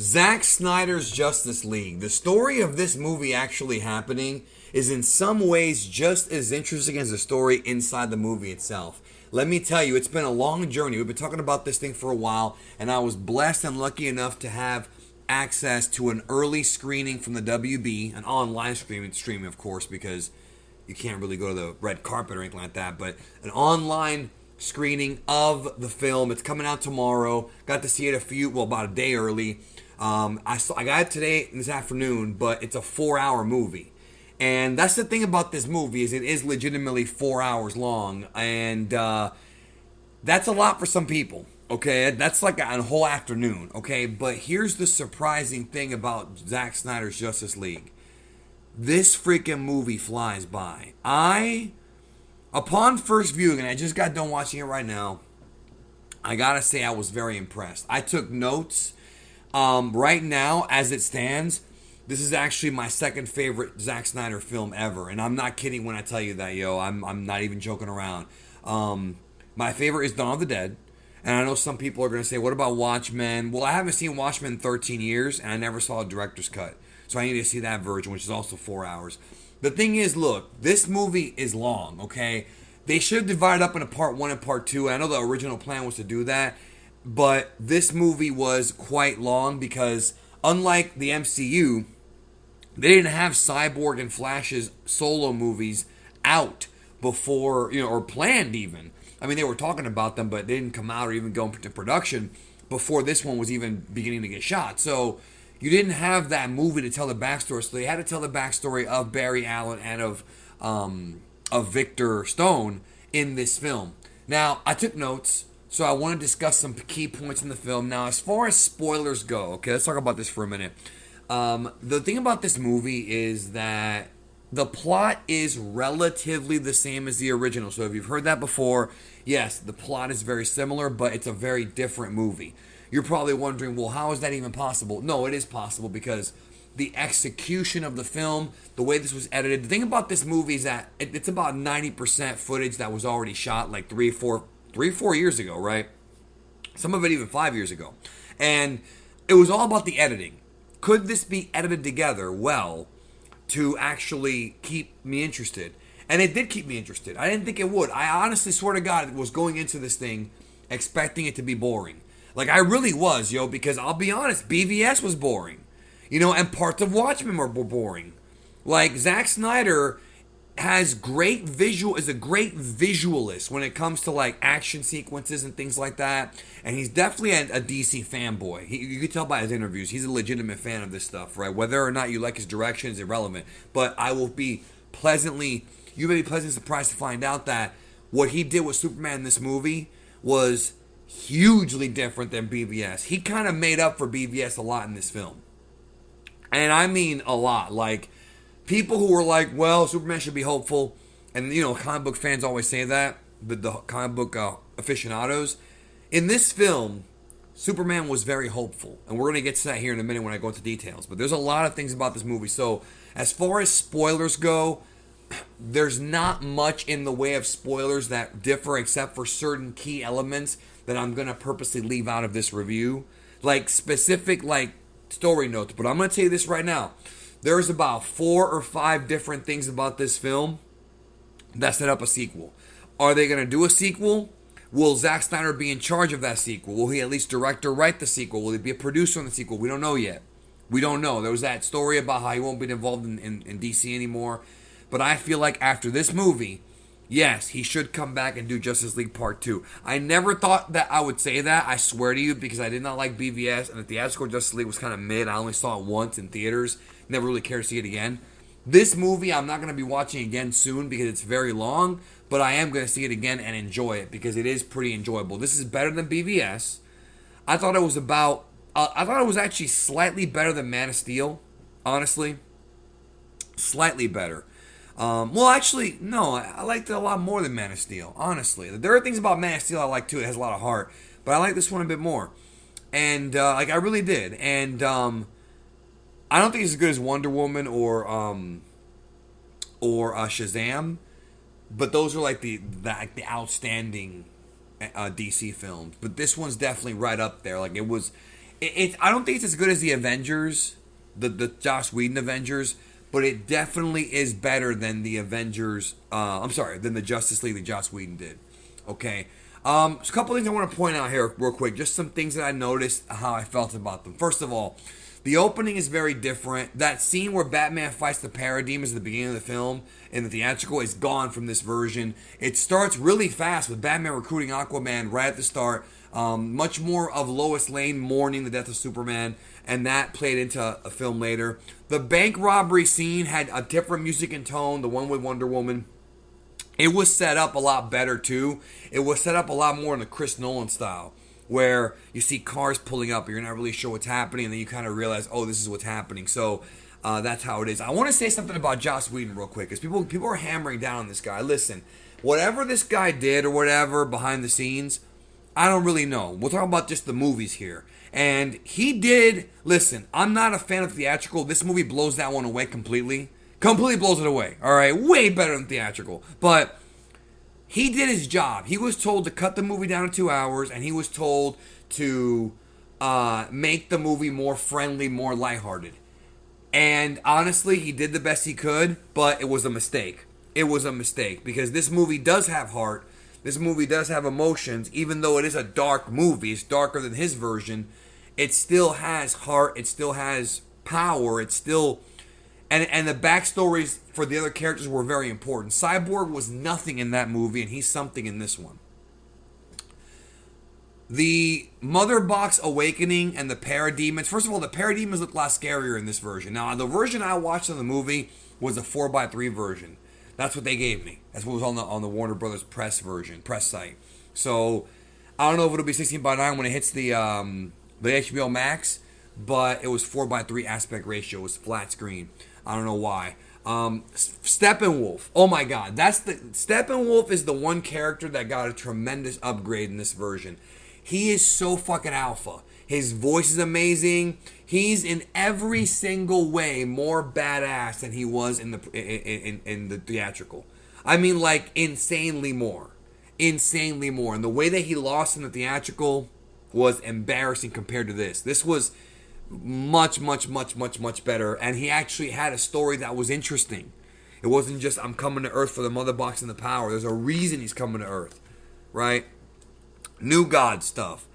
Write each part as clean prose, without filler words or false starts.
Zack Snyder's Justice League. The story of this movie actually happening is in some ways just as interesting as the story inside the movie itself. Let me tell you, it's been a long journey. We've been talking about this thing for a while, and I was blessed and lucky enough to have access to an early screening from the WB, an online streaming of course, because you can't really go to the red carpet or anything like that, but an online screening of the film. It's coming out tomorrow. Got to see it about a day early. I got it today, this afternoon, but it's a 4-hour movie. And that's the thing about this movie, is it is legitimately 4 hours long. And that's a lot for some people, okay? That's like a whole afternoon, okay? But here's the surprising thing about Zack Snyder's Justice League. This freaking movie flies by. Upon first viewing, and I just got done watching it right now, I gotta say I was very impressed. I took notes. Right now, as it stands, this is actually my second favorite Zack Snyder film ever. And I'm not kidding when I tell you that, yo. I'm not even joking around. My favorite is Dawn of the Dead. And I know some people are going to say, what about Watchmen? Well, I haven't seen Watchmen in 13 years, and I never saw a director's cut. So I need to see that version, which is also 4 hours. The thing is, look, this movie is long, okay? They should have divided up into part 1 and part 2. I know the original plan was to do that. But this movie was quite long because, unlike the MCU, they didn't have Cyborg and Flash's solo movies out before, or planned even. I mean, they were talking about them, but they didn't come out or even go into production before this one was even beginning to get shot. So you didn't have that movie to tell the backstory. So they had to tell the backstory of Barry Allen and of Victor Stone in this film. Now, I took notes, so I want to discuss some key points in the film. Now, as far as spoilers go, okay, let's talk about this for a minute. The thing about this movie is that the plot is relatively the same as the original. So if you've heard that before, yes, the plot is very similar, but it's a very different movie. You're probably wondering, well, how is that even possible? No, it is possible because the execution of the film, the way this was edited. The thing about this movie is that it's about 90% footage that was already shot like 3-4 years ago, right? Some of it even 5 years ago. And it was all about the editing. Could this be edited together well to actually keep me interested? And it did keep me interested. I didn't think it would. I honestly swear to God was going into this thing expecting it to be boring. Like, I really was, because I'll be honest, BVS was boring. And parts of Watchmen were boring. Like, Zack Snyder is a great visualist when it comes to like action sequences and things like that, and he's definitely a DC fanboy. You can tell by his interviews he's a legitimate fan of this stuff, right? Whether or not you like his direction is irrelevant, but you may be pleasantly surprised to find out that what he did with Superman in this movie was hugely different than BVS. He kind of made up for BVS a lot in this film, and I mean a lot. Like, people who were like, well, Superman should be hopeful, and comic book fans always say that, the comic book aficionados. In this film, Superman was very hopeful, and we're going to get to that here in a minute when I go into details, but there's a lot of things about this movie. So as far as spoilers go, there's not much in the way of spoilers that differ except for certain key elements that I'm going to purposely leave out of this review, like specific story notes. But I'm going to tell you this right now. There's about 4 or 5 different things about this film that set up a sequel. Are they going to do a sequel? Will Zack Snyder be in charge of that sequel? Will he at least direct or write the sequel? Will he be a producer on the sequel? We don't know yet. We don't know. There was that story about how he won't be involved in DC anymore. But I feel like after this movie, yes, he should come back and do Justice League Part 2. I never thought that I would say that, I swear to you, because I did not like BVS, and the theatrical Justice League was kind of mid. I only saw it once in theaters. Never really cared to see it again. This movie I'm not going to be watching again soon because it's very long, but I am going to see it again and enjoy it because it is pretty enjoyable. This is better than BVS. I thought it was actually slightly better than Man of Steel, honestly. Slightly better. Well, actually, no, I liked it a lot more than Man of Steel, honestly. There are things about Man of Steel I like too. It has a lot of heart, but I like this one a bit more. And, I really did. And, I don't think it's as good as Wonder Woman or Shazam, but those are like the outstanding DC films. But this one's definitely right up there. Like, I don't think it's as good as the Avengers, the Joss Whedon Avengers, but it definitely is better than the Avengers. I'm sorry, than the Justice League that Joss Whedon did. Okay. So a couple things I want to point out here real quick. Just some things that I noticed, how I felt about them. First of all, the opening is very different. That scene where Batman fights the parademons at the beginning of the film in the theatrical is gone from this version. It starts really fast with Batman recruiting Aquaman right at the start. Much more of Lois Lane mourning the death of Superman, and that played into a film later. The bank robbery scene had a different music and tone, the one with Wonder Woman. It was set up a lot better too. It was set up a lot more in the Chris Nolan style, where you see cars pulling up and you're not really sure what's happening, and then you kind of realize, oh, this is what's happening. So that's how it is. I want to say something about Joss Whedon real quick, because people are hammering down on this guy. Listen, whatever this guy did or whatever behind the scenes, I don't really know. We'll talk about just the movies here. And he did, listen, I'm not a fan of theatrical. This movie blows that one away completely. Completely blows it away. All right, way better than theatrical. But he did his job. He was told to cut the movie down to 2 hours, and he was told to make the movie more friendly, more lighthearted. And honestly, he did the best he could, but it was a mistake. It was a mistake, because this movie does have heart. This movie does have emotions. Even though it is a dark movie, it's darker than his version, it still has heart. It still has power. It's still... And the backstories for the other characters were very important. Cyborg was nothing in that movie, and he's something in this one. The Mother Box Awakening and the Parademons. First of all, the Parademons look a lot scarier in this version. Now, the version I watched in the movie was a 4x3 version. That's what they gave me. That's what was on the Warner Brothers press site. So, I don't know if it'll be 16:9 when it hits the HBO Max, but it was 4x3 aspect ratio. It was flat screen. I don't know why. Steppenwolf. Oh my God. Steppenwolf is the one character that got a tremendous upgrade in this version. He is so fucking alpha. His voice is amazing. He's in every single way more badass than he was in the theatrical. I mean, like, insanely more. Insanely more. And the way that he lost in the theatrical was embarrassing compared to this. This was much better, and he actually had a story that was interesting. It wasn't just, I'm coming to Earth for the Mother Box and the power. There's a reason he's coming to Earth, right? New God stuff.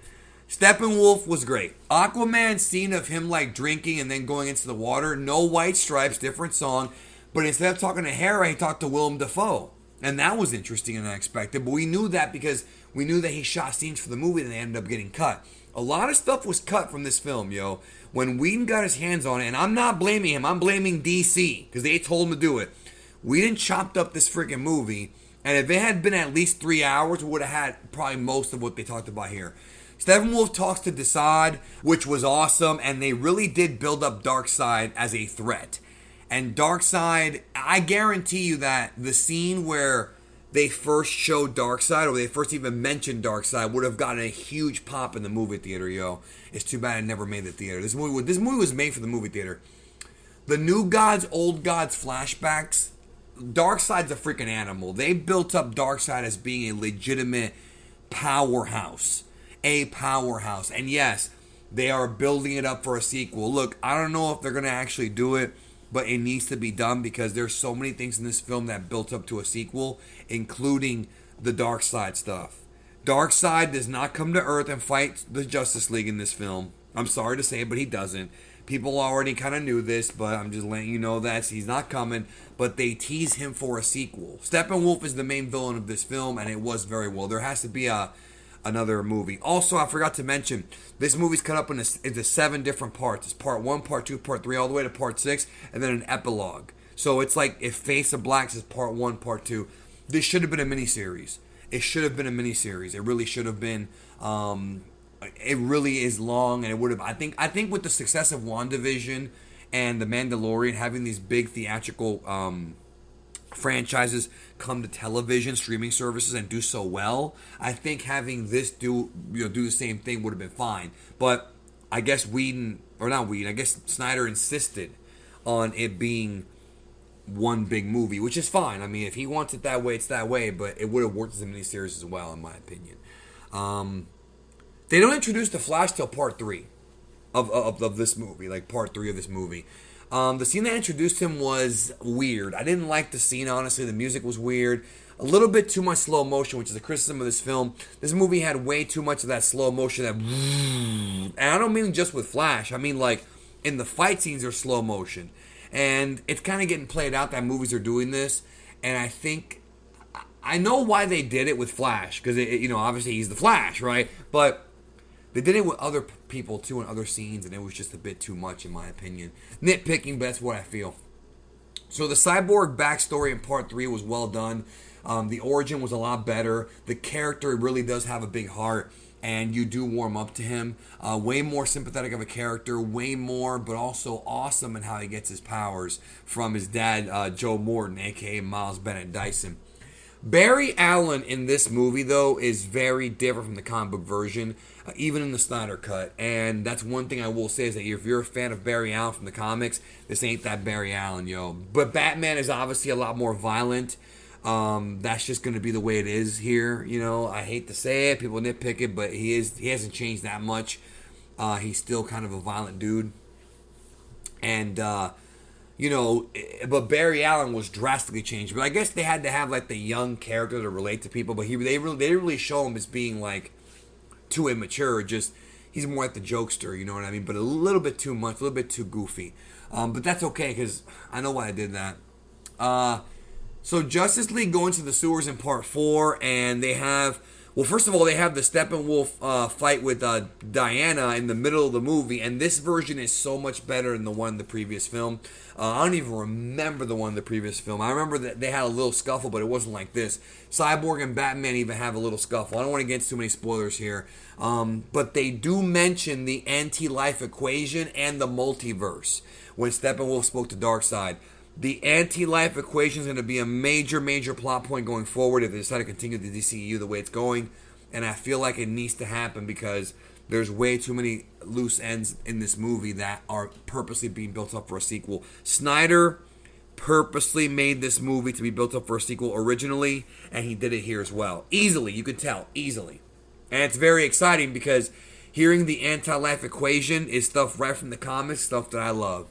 Steppenwolf was great. Aquaman scene of him like drinking and then going into the water, no white stripes, different song, but instead of talking to Hera, he talked to Willem Dafoe, and that was interesting and unexpected. But we knew that because we knew that he shot scenes for the movie and they ended up getting cut. A lot of stuff was cut from this film, yo. When Whedon got his hands on it, and I'm not blaming him, I'm blaming DC, because they told him to do it. Whedon chopped up this freaking movie, and if it had been at least 3 hours, we would have had probably most of what they talked about here. Steppenwolf talks to Darkseid, which was awesome, and they really did build up Darkseid as a threat. And Darkseid, I guarantee you that the scene where they first showed Darkseid, or they first even mentioned Darkseid, would have gotten a huge pop in the movie theater, yo. It's too bad it never made the theater. This movie was made for the movie theater. The New Gods, Old Gods flashbacks, Darkseid's a freaking animal. They built up Darkseid as being a legitimate powerhouse. A powerhouse. And yes, they are building it up for a sequel. Look, I don't know if they're going to actually do it, but it needs to be done because there's so many things in this film that built up to a sequel, including the Darkseid stuff. Darkseid does not come to Earth and fight the Justice League in this film. I'm sorry to say it, but he doesn't. People already kind of knew this, but I'm just letting you know that he's not coming. But they tease him for a sequel. Steppenwolf is the main villain of this film, and it was very well. There has to be another movie. Also, I forgot to mention, this movie's cut up into 7 different parts. It's part 1, part 2, part 3, all the way to part 6, and then an epilogue. So it's like if Face of Blacks is part 1, part 2. This should have been a miniseries. It should have been a miniseries. It really should have been. It really is long, and it would have. I think with the success of WandaVision and The Mandalorian having these big theatrical franchises come to television streaming services and do so well, I think having this do the same thing would have been fine. But I guess I guess Snyder insisted on it being one big movie, which is fine. I mean, if he wants it that way, it's that way, but it would have worked as a miniseries as well, in my opinion. They don't introduce the Flash till part 3. of this movie, like part 3 of this movie. The scene that introduced him was weird. I didn't like the scene, honestly. The music was weird. A little bit too much slow motion, which is a criticism of this film. This movie had way too much of that slow motion. And I don't mean just with Flash. I mean, like, in the fight scenes are slow motion. And it's kind of getting played out that movies are doing this. And I think, I know why they did it with Flash. Because, obviously he's the Flash, right? But they did it with other people, too, in other scenes. And it was just a bit too much, in my opinion. Nitpicking, but that's what I feel. So the Cyborg backstory in part 3 was well done. The origin was a lot better. The character really does have a big heart, and you do warm up to him. Way more sympathetic of a character, way more, but also awesome in how he gets his powers from his dad, Joe Morton, a.k.a. Miles Bennett Dyson. Barry Allen in this movie, though, is very different from the comic book version, even in the Snyder cut. And that's one thing I will say is that if you're a fan of Barry Allen from the comics, this ain't that Barry Allen, yo. But Batman is obviously a lot more violent. That's just going to be the way it is here. I hate to say it, people nitpick it, but he hasn't changed that much. He's still kind of a violent dude. And, but Barry Allen was drastically changed. But I guess they had to have, like, the young character to relate to people. But they didn't really show him as being, like, too immature. Just, he's more like the jokester, you know what I mean? But a little bit too much, a little bit too goofy. But that's okay, because I know why I did that. So Justice League go into the sewers in part 4, and they have, well, first of all, they have the Steppenwolf fight with Diana in the middle of the movie, and this version is so much better than the one in the previous film. I don't even remember the one in the previous film. I remember that they had a little scuffle, but it wasn't like this. Cyborg and Batman even have a little scuffle. I don't want to get into too many spoilers here, but they do mention the anti-life equation and the multiverse when Steppenwolf spoke to Darkseid. The anti-life equation is going to be a major, major plot point going forward if they decide to continue the DCEU the way it's going. And I feel like it needs to happen because there's way too many loose ends in this movie that are purposely being built up for a sequel. Snyder purposely made this movie to be built up for a sequel originally, and he did it here as well. Easily, you can tell, easily. And it's very exciting because hearing the anti-life equation is stuff right from the comics, stuff that I love.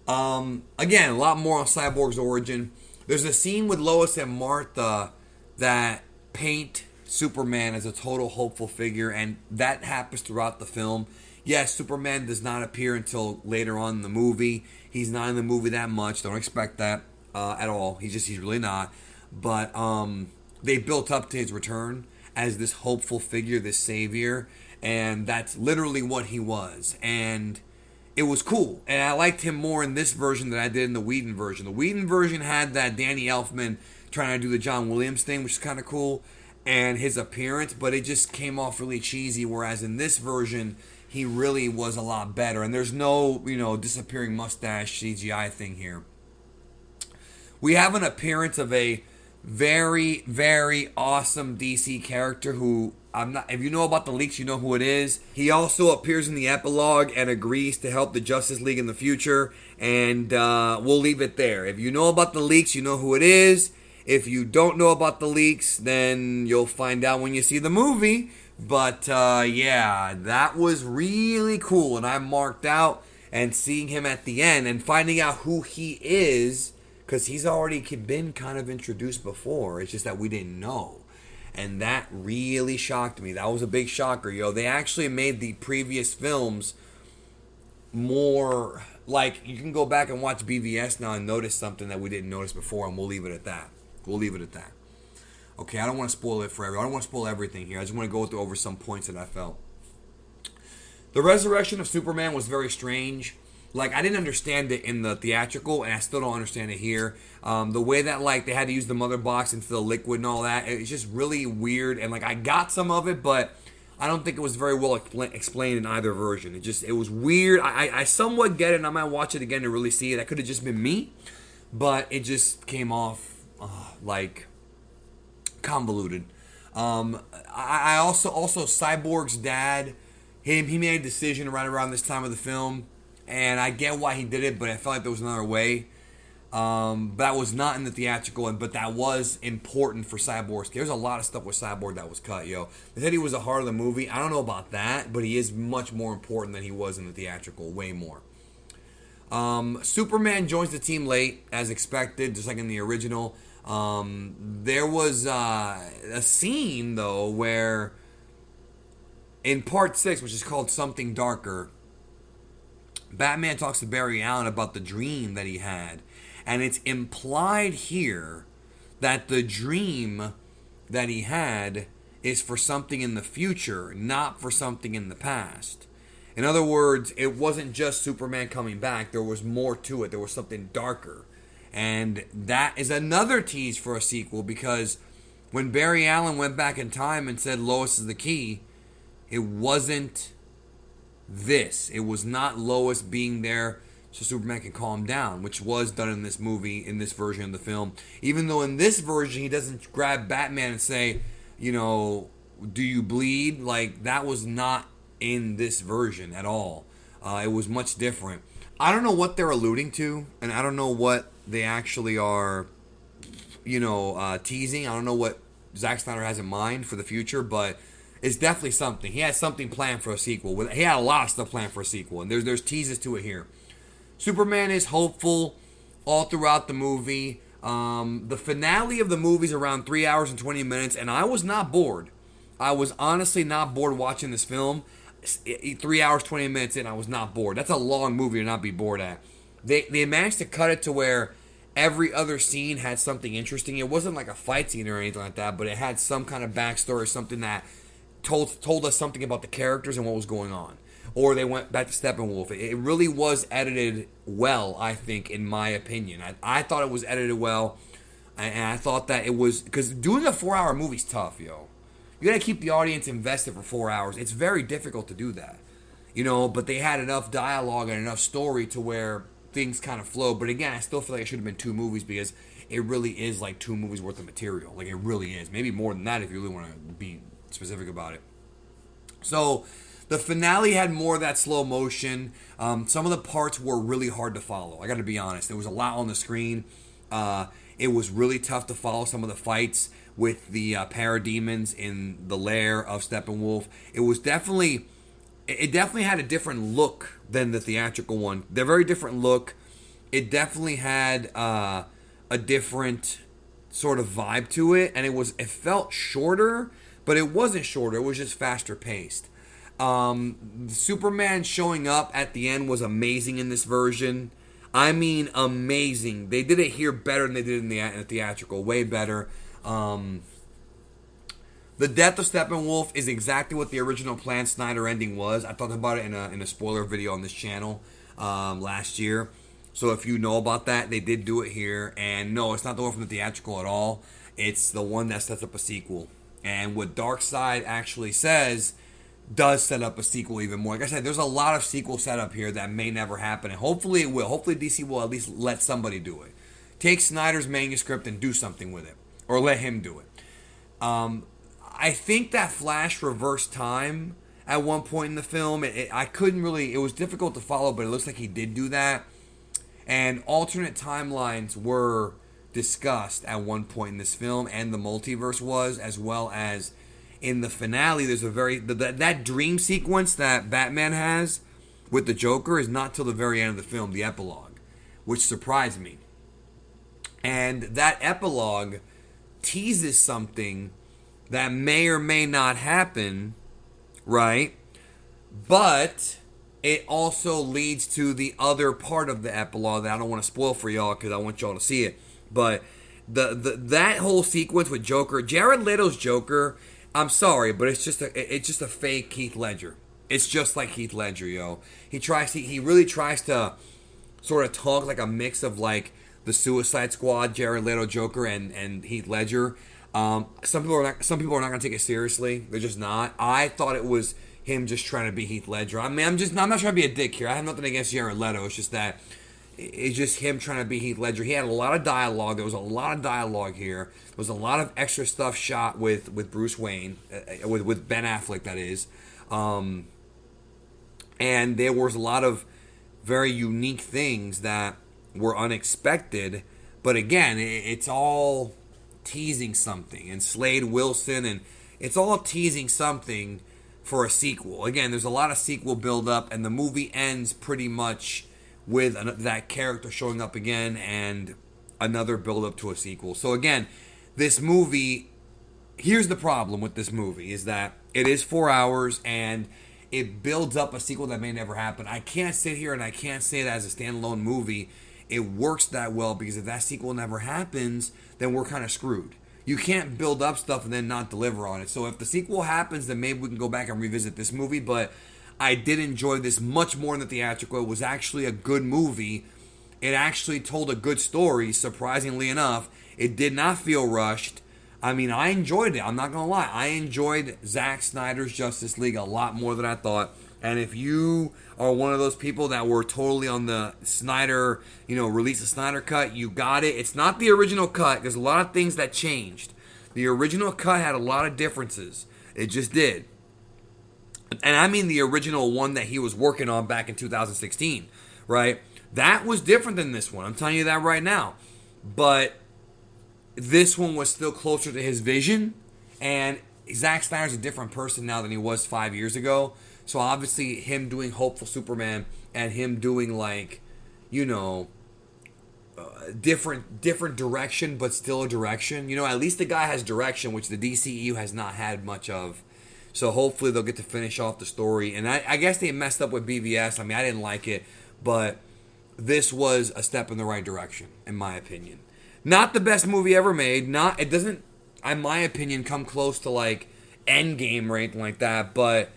Again, a lot more on Cyborg's origin. There's a scene with Lois and Martha that paint Superman as a total hopeful figure, and that happens throughout the film. Yes, Superman does not appear until later on in the movie. He's not in the movie that much. Don't expect that at all. He's really not. But they built up to his return as this hopeful figure, this savior, and that's literally what he was. And it was cool, and I liked him more in this version than I did in the Whedon version. The Whedon version had that Danny Elfman trying to do the John Williams thing, which is kind of cool, and his appearance, but it just came off really cheesy, whereas in this version, he really was a lot better, and there's no, disappearing mustache CGI thing here. We have an appearance of a very, very awesome DC character who, if you know about the leaks, you know who it is. He also appears in the epilogue and agrees to help the Justice League in the future. And we'll leave it there. If you know about the leaks, you know who it is. If you don't know about the leaks, then you'll find out when you see the movie. But yeah, that was really cool. And I marked out and seeing him at the end and finding out who he is, because he's already been kind of introduced before. It's just that we didn't know. And that really shocked me. That was a big shocker, yo. They actually made the previous films more, like, you can go back and watch BVS now and notice something that we didn't notice before, and we'll leave it at that. Okay, I don't want to spoil it for everyone. I don't want to spoil everything here. I just want to go over some points that I felt. The resurrection of Superman was very strange. Like, I didn't understand it in the theatrical, and I still don't understand it here. The way that, like, they had to use the mother box and fill liquid and all that, it's just really weird. And, like, I got some of it, but I don't think it was very well explained in either version. It was weird. I somewhat get it, and I might watch it again to really see it. That could have just been me, but it just came off, like, convoluted. I also Cyborg's dad, he made a decision right around this time of the film. And I get why he did it, but I felt like there was another way. That was not in the theatrical one, but that was important for Cyborg's. There's a lot of stuff with Cyborg that was cut, yo. They said he was the heart of the movie. I don't know about that, but he is much more important than he was in the theatrical, way more. Superman joins the team late, as expected, just like in the original. There was a scene, though, where in Part 6, which is called Something Darker, Batman talks to Barry Allen about the dream that he had. And it's implied here that the dream that he had is for something in the future, not for something in the past. In other words, it wasn't just Superman coming back. There was more to it. There was something darker. And that is another tease for a sequel, because when Barry Allen went back in time and said Lois is the key, it wasn't this. It was not Lois being there so Superman can calm down, which was done in this movie, in this version of the film. Even though in this version he doesn't grab Batman and say, you know, do you bleed? Like, that was not in this version at all. It was much different. I don't know what they're alluding to, and I don't know what they actually are, teasing. I don't know what Zack Snyder has in mind for the future, but it's definitely something. He has something planned for a sequel. He had a lot of stuff planned for a sequel, and there's teases to it here. Superman is hopeful all throughout the movie. The finale of the movie is around 3 hours and 20 minutes, and I was not bored. I was honestly not bored watching this film. 3 hours, 20 minutes in, I was not bored. That's a long movie to not be bored at. They managed to cut it to where every other scene had something interesting. It wasn't like a fight scene or anything like that, but it had some kind of backstory, something that told us something about the characters and what was going on. Or they went back to Steppenwolf. It really was edited well, I think, in my opinion. I thought it was edited well, and I thought that it was, because doing a 4-hour movie is tough, yo. You gotta keep the audience invested for 4 hours. It's very difficult to do that, but they had enough dialogue and enough story to where things kind of flow. But again, I still feel like it should have been 2 movies, because it really is like 2 movies worth of material. Like, it really is. Maybe more than that if you really want to be specific about it. So the finale had more of that slow motion. Some of the parts were really hard to follow. I got to be honest. There was a lot on the screen. It was really tough to follow some of the fights with the parademons in the lair of Steppenwolf. It definitely had a different look than the theatrical one. They're very different look. It definitely had a different sort of vibe to it, and it felt shorter, but it wasn't shorter. It was just faster paced. Superman showing up at the end was amazing in this version. I mean, amazing. They did it here better than they did in the theatrical. Way better. The death of Steppenwolf is exactly what the original planned Snyder ending was. I talked about it in a spoiler video on this channel last year. So if you know about that, they did do it here. And no, it's not the one from the theatrical at all. It's the one that sets up a sequel. And what Darkseid actually says does set up a sequel even more. Like I said, there's a lot of sequel setup here that may never happen. And hopefully it will. Hopefully DC will at least let somebody do it. Take Snyder's manuscript and do something with it. Or let him do it. I think that Flash reversed time at one point in the film. I couldn't really... It was difficult to follow, but it looks like he did do that. And alternate timelines were discussed at one point in this film, and the multiverse was, as well as in the finale. There's that dream sequence that Batman has with the Joker is not till the very end of the film, the epilogue, which surprised me. And that epilogue teases something that may or may not happen, right? But it also leads to the other part of the epilogue that I don't want to spoil for y'all, because I want y'all to see it. But that whole sequence with Joker, Jared Leto's Joker, I'm sorry, but it's just a fake Heath Ledger. It's just like Heath Ledger, yo. He really tries to sort of talk like a mix of like the Suicide Squad, Jared Leto Joker, and Heath Ledger. Some people are not going to take it seriously. They're just not. I thought it was him just trying to be Heath Ledger. I mean, I'm not trying to be a dick here. I have nothing against Jared Leto. It's just that it's just him trying to be Heath Ledger. He had a lot of dialogue. There was a lot of dialogue here. There was a lot of extra stuff shot with Bruce Wayne, with Ben Affleck, that is. And there was a lot of very unique things that were unexpected But again, it's all teasing something. And Slade Wilson, and it's all teasing something for a sequel. Again, there's a lot of sequel build-up, and the movie ends pretty much with that character showing up again and another build-up to a sequel. So again, this movie, here's the problem with this movie, is that it is 4 hours, and it builds up a sequel that may never happen. I can't sit here and I can't say that as a standalone movie it works that well, because if that sequel never happens, then we're kind of screwed. You can't build up stuff and then not deliver on it. So if the sequel happens, then maybe we can go back and revisit this movie. But I did enjoy this much more than the theatrical. It was actually a good movie. It actually told a good story, surprisingly enough. It did not feel rushed. I mean, I enjoyed it. I'm not going to lie. I enjoyed Zack Snyder's Justice League a lot more than I thought. And if you are one of those people that were totally on the Snyder, release the Snyder cut, you got it. It's not the original cut. There's a lot of things that changed. The original cut had a lot of differences. It just did. And I mean the original one that he was working on back in 2016, right? That was different than this one. I'm telling you that right now. But this one was still closer to his vision. And Zack Snyder's a different person now than he was 5 years ago. So obviously him doing Hopeful Superman and him doing different direction, but still a direction. At least the guy has direction, which the DCEU has not had much of. So hopefully they'll get to finish off the story. And I guess they messed up with BVS. I mean, I didn't like it, but this was a step in the right direction, in my opinion. Not the best movie ever made. It doesn't, in my opinion, come close to like Endgame or anything like that, but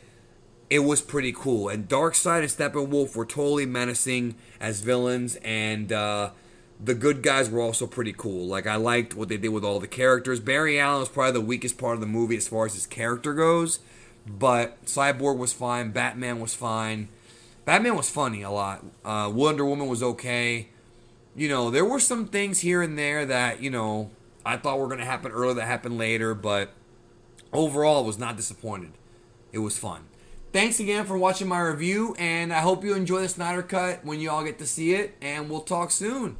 it was pretty cool. And Darkseid and Steppenwolf were totally menacing as villains, and the good guys were also pretty cool. Like, I liked what they did with all the characters. Barry Allen was probably the weakest part of the movie as far as his character goes, but Cyborg was fine. Batman was fine. Batman was funny a lot. Wonder Woman was okay. There were some things here and there that, I thought were going to happen earlier that happened later, but overall, I was not disappointed. It was fun. Thanks again for watching my review, and I hope you enjoy the Snyder Cut when you all get to see it, and we'll talk soon.